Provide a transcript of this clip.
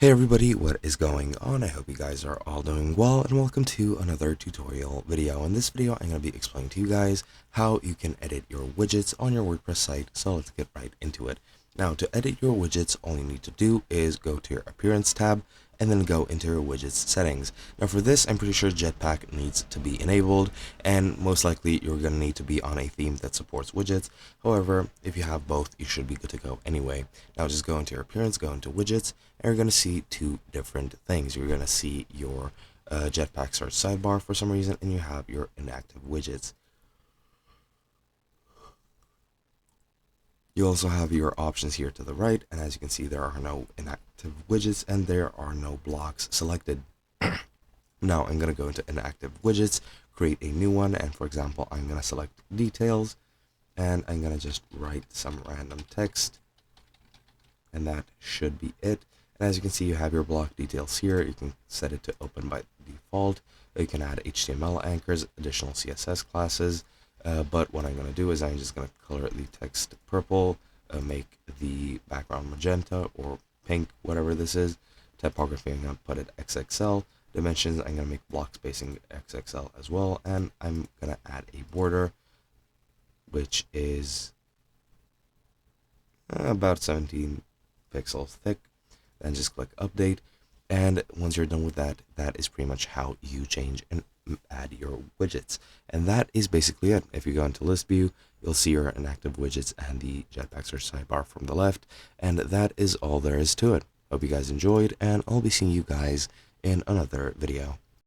Hey everybody, what is going on? I hope you guys are all doing well, and welcome to another tutorial video. In this video, I'm going to be explaining to you guys how you can edit your widgets on your WordPress site, so let's get right into it. Now, to edit your widgets, all you need to do is go to your Appearance tab, and then go into your widgets settings. Now for this, I'm pretty sure Jetpack needs to be enabled, and most likely you're going to need to be on a theme that supports widgets. However, if you have both, you should be good to go anyway. Now just go into your Appearance, go into widgets, and you're going to see two different things. You're going to see your Jetpack search sidebar for some reason, and you have your inactive widgets. You also have your options here to the right, and as you can see, there are no inactive widgets and there are no blocks selected. Now I'm going to go into inactive widgets, create a new one, and for example, I'm going to select details, and I'm going to just write some random text, and that should be it. And as you can see, you have your block details here. You can set it to open by default. You can add HTML anchors, additional CSS classes, but what I'm going to do is I'm just going to color the text purple, make the background magenta or pink, whatever this is. Typography, I'm going to put it XXL. Dimensions, I'm going to make block spacing XXL as well, and I'm going to add a border, which is about 17 pixels thick. Then just click update, and once you're done with that, that is pretty much how you change and add your widgets. And that is basically it. If you go into list view, you'll see your inactive widgets and the Jetpack search sidebar from the left, and that is all there is to it. Hope you guys enjoyed, and I'll be seeing you guys in another video.